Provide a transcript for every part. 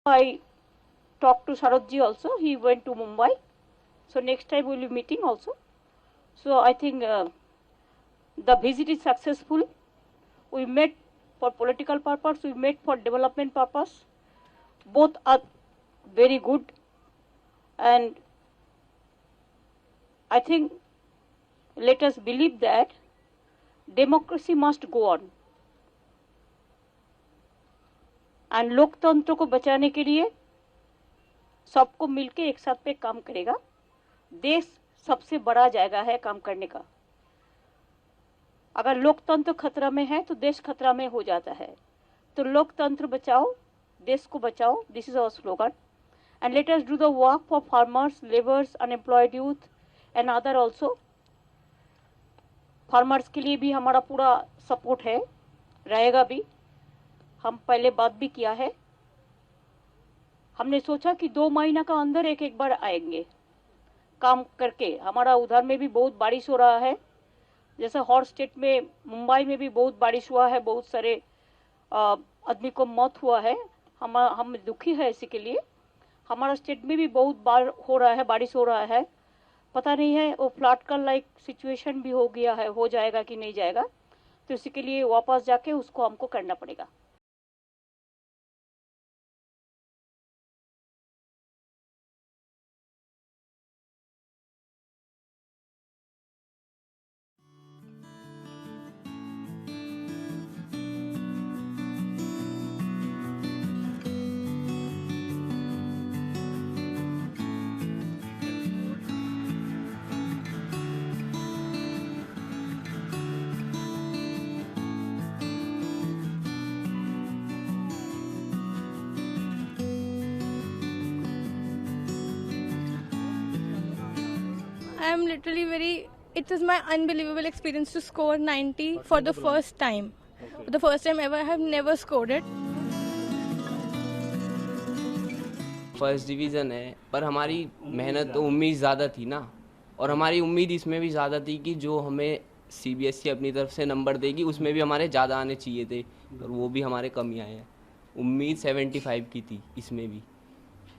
I talked to Sharadji also. He went to Mumbai. So next time we'll be meeting also. So I think the visit is successful. We met for political purpose. We met for development purpose. Both are very good. And I think let us believe that democracy must go on. And लोकतंत्र को बचाने के लिए सबको मिलके एक साथ पे काम करेगा। देश सबसे बड़ा जगह है काम करने का। अगर लोकतंत्र खतरा में है तो देश खतरा में हो जाता है। तो लोकतंत्र बचाओ, देश को बचाओ। This is our slogan. And let us do the work for farmers, labours, unemployed youth and other also. Farmers के लिए भी हमारा पूरा सपोर्ट है, रहेगा भी। हम पहले बात भी किया है। हमने सोचा कि 2 महीना का अंदर एक बार आएंगे काम करके। हमारा उधर में भी बहुत बारिश हो रहा है, जैसे हर स्टेट में, मुंबई में भी बहुत बारिश हुआ है, बहुत सारे आदमी को मौत हुआ है। हम दुखी है इसी के लिए। हमारा स्टेट में भी बहुत बार हो रहा है, बारिश हो रहा है। पता नहीं है वो फ्लड का लाइक सिचुएशन भी हो गया है, हो जाएगा कि नहीं जाएगा। तो इसी के लिए वापस जाके उसको हमको करना पड़ेगा। I am literally it was my unbelievable experience to score 90 for the first time. For the first time ever, I have never scored it. First division है, पर हमारी मेहनत तो उम्मीद ज़्यादा थी ना। और हमारी उम्मीद इसमें भी ज़्यादा थी कि जो हमें सीबीएसई अपनी तरफ से नंबर देगी उसमें भी हमारे ज़्यादा आने चाहिए थे, पर वो भी हमारे कम ही आए हैं। उम्मीद 75 की थी इसमें भी,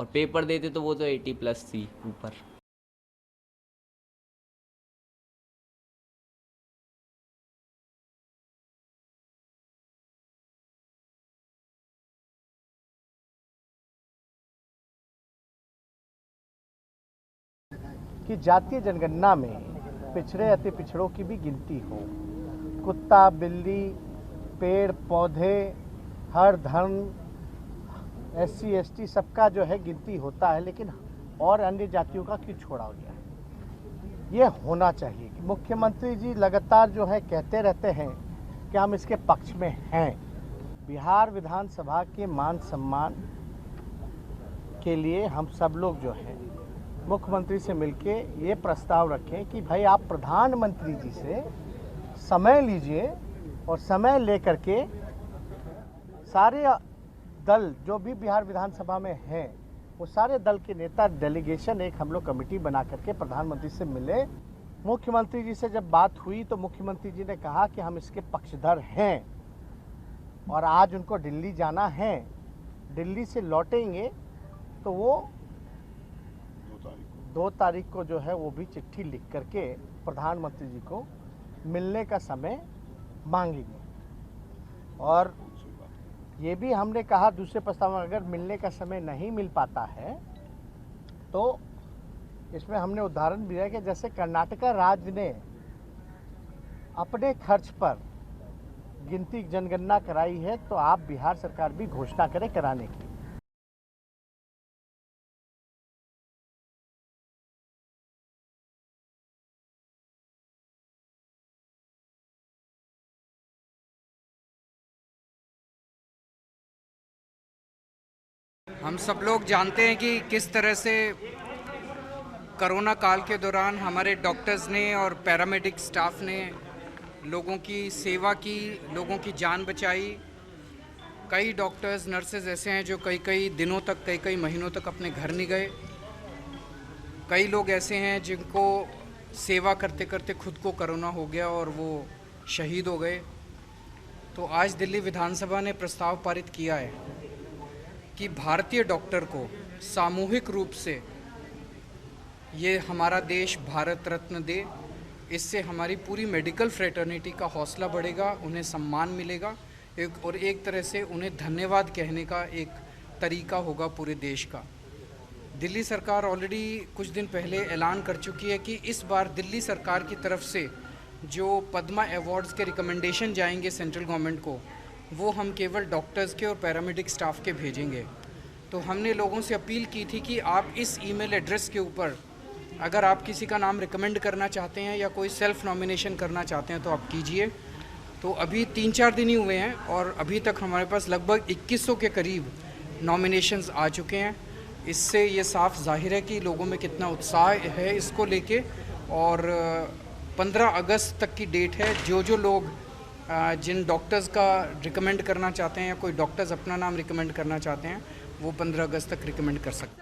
और पेपर देते तो वो तो 80 प्लस थी ऊपर। कि जातीय जनगणना में पिछड़े अति पिछड़ों की भी गिनती हो। कुत्ता, बिल्ली, पेड़ पौधे, हर धर्म, SC ST सबका जो है गिनती होता है, लेकिन और अन्य जातियों का क्यों छोड़ा गया है? ये होना चाहिए। मुख्यमंत्री जी लगातार जो है कहते रहते हैं कि हम इसके पक्ष में हैं। बिहार विधानसभा के मान सम्मान के लिए हम सब लोग जो है मुख्यमंत्री से मिलके ये प्रस्ताव रखें कि भाई आप प्रधानमंत्री जी से समय लीजिए और समय लेकर के सारे दल जो भी बिहार विधानसभा में हैं वो सारे दल के नेता डेलीगेशन एक हम लोग कमेटी बना करके प्रधानमंत्री से मिले। मुख्यमंत्री जी से जब बात हुई तो मुख्यमंत्री जी ने कहा कि हम इसके पक्षधर हैं और आज उनको दिल्ली जाना है। दिल्ली से लौटेंगे तो वो 2 तारीख को जो है वो भी चिट्ठी लिख करके प्रधानमंत्री जी को मिलने का समय मांगेंगे। और ये भी हमने कहा दूसरे प्रस्ताव में अगर मिलने का समय नहीं मिल पाता है तो इसमें हमने उदाहरण दिया कि जैसे कर्नाटका राज्य ने अपने खर्च पर गिनती जनगणना कराई है, तो आप बिहार सरकार भी घोषणा करें कराने की। हम सब लोग जानते हैं कि किस तरह से कोरोना काल के दौरान हमारे डॉक्टर्स ने और पैरामेडिक स्टाफ ने लोगों की सेवा की, लोगों की जान बचाई। कई डॉक्टर्स, नर्सेज ऐसे हैं जो कई दिनों तक, कई महीनों तक अपने घर नहीं गए। कई लोग ऐसे हैं जिनको सेवा करते करते खुद को कोरोना हो गया और वो शहीद हो गए। तो आज दिल्ली विधानसभा ने प्रस्ताव पारित किया है कि भारतीय डॉक्टर को सामूहिक रूप से ये हमारा देश भारत रत्न दे। इससे हमारी पूरी मेडिकल फ्रेटर्निटी का हौसला बढ़ेगा, उन्हें सम्मान मिलेगा और एक तरह से उन्हें धन्यवाद कहने का एक तरीका होगा पूरे देश का। दिल्ली सरकार ऑलरेडी कुछ दिन पहले ऐलान कर चुकी है कि इस बार दिल्ली सरकार की तरफ से जो पद्मा अवार्ड्स के रिकमेंडेशन जाएंगे सेंट्रल गवर्नमेंट को, वो हम केवल डॉक्टर्स के और पैरामेडिक स्टाफ के भेजेंगे। तो हमने लोगों से अपील की थी कि आप इस ईमेल एड्रेस के ऊपर अगर आप किसी का नाम रिकमेंड करना चाहते हैं या कोई सेल्फ नॉमिनेशन करना चाहते हैं तो आप कीजिए। तो अभी 3-4 दिन ही हुए हैं और अभी तक हमारे पास लगभग 2100 के करीब नॉमिनेशंस आ चुके हैं। इससे ये साफ जाहिर है कि लोगों में कितना उत्साह है इसको लेके। और 15 अगस्त तक की डेट है। जो लोग जिन डॉक्टर्स का रिकमेंड करना चाहते हैं या कोई डॉक्टर्स अपना नाम रिकमेंड करना चाहते हैं वो 15 अगस्त तक रिकमेंड कर सकते हैं।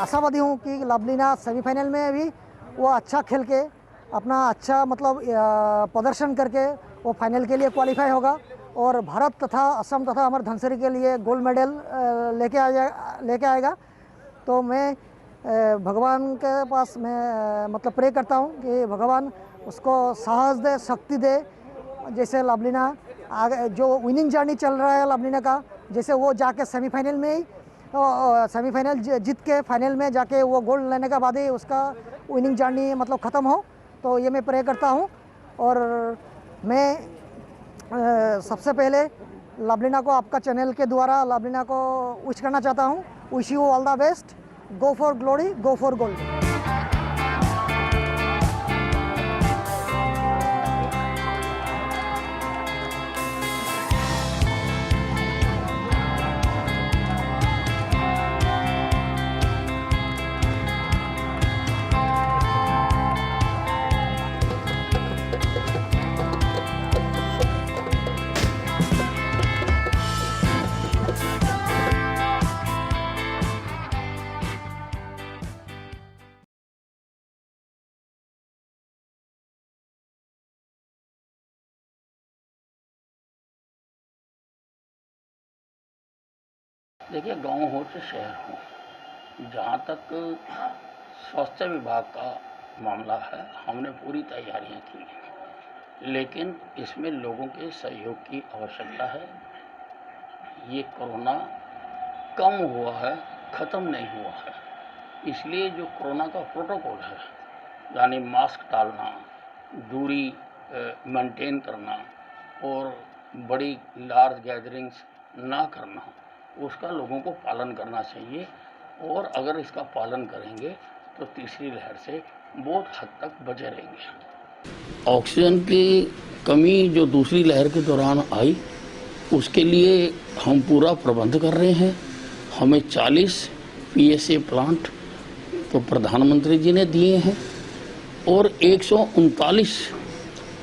आशावादी हूँ कि लवलीना सेमीफाइनल में भी वो अच्छा खेल के अपना अच्छा मतलब प्रदर्शन करके वो फाइनल के लिए क्वालिफाई होगा और भारत तथा असम तथा अमर धनसिरी के लिए गोल्ड मेडल लेके आएगा। तो मैं भगवान के पास मैं मतलब प्रे करता हूँ कि भगवान उसको साहस दे, शक्ति दे। जैसे लवलीना आगे जो विनिंग जर्नी चल रहा है लवलीना का, जैसे वो जाके सेमीफाइनल में ही सेमीफाइनल जीत के फाइनल में जाके वो गोल्ड लेने के बाद ही उसका विनिंग जर्नी मतलब ख़त्म हो। तो ये मैं प्रे करता हूँ। और मैं सबसे पहले लवलीना को आपका चैनल के द्वारा लवलीना को विश करना चाहता हूँ। Wish you all the best. Go for glory, go for gold. देखिए, गांव हो चाहे शहर हो, जहाँ तक स्वास्थ्य विभाग का मामला है हमने पूरी तैयारियां की हैं, लेकिन इसमें लोगों के सहयोग की आवश्यकता है। ये कोरोना कम हुआ है, ख़त्म नहीं हुआ है। इसलिए जो कोरोना का प्रोटोकॉल है, यानी मास्क डालना, दूरी मेंटेन करना और बड़ी लार्ज गैदरिंग्स ना करना, उसका लोगों को पालन करना चाहिए। और अगर इसका पालन करेंगे तो तीसरी लहर से बहुत हद तक बचे रहेंगे। ऑक्सीजन की कमी जो दूसरी लहर के दौरान आई, उसके लिए हम पूरा प्रबंध कर रहे हैं। हमें 40 PSA प्लांट तो प्रधानमंत्री जी ने दिए हैं और 139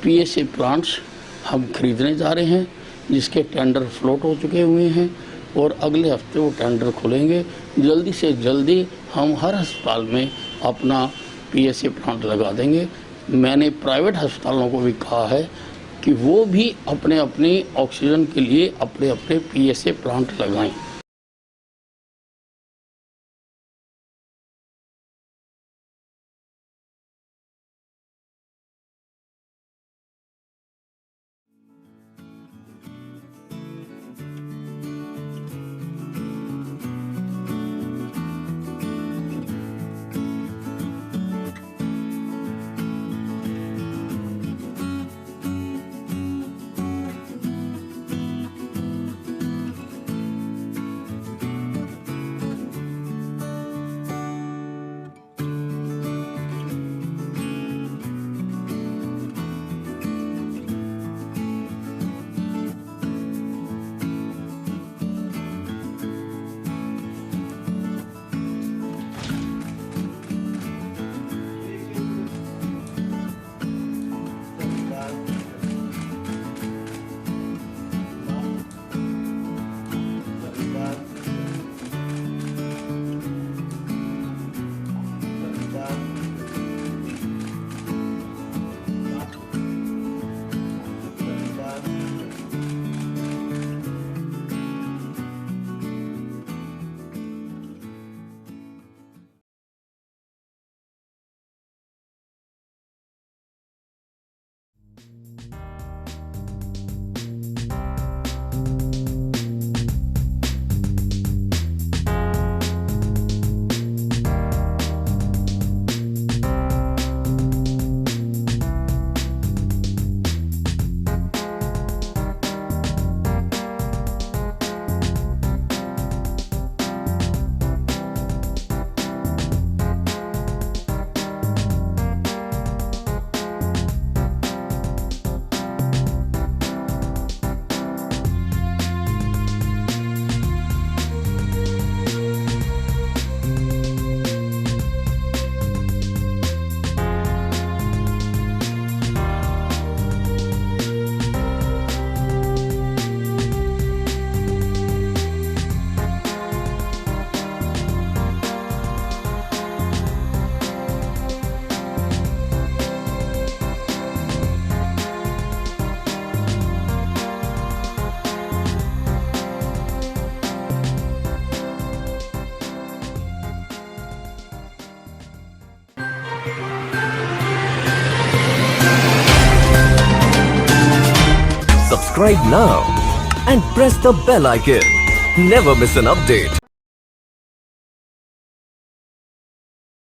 PSA प्लांट्स हम खरीदने जा रहे हैं, जिसके टेंडर फ्लोट हो चुके हुए हैं और अगले हफ्ते वो टेंडर खुलेंगे। जल्दी से जल्दी हम हर अस्पताल में अपना PSA प्लांट लगा देंगे। मैंने प्राइवेट अस्पतालों को भी कहा है कि वो भी अपने अपने ऑक्सीजन के लिए अपने अपने PSA प्लांट लगाएं। subscribe now and press the bell icon. Never miss an update.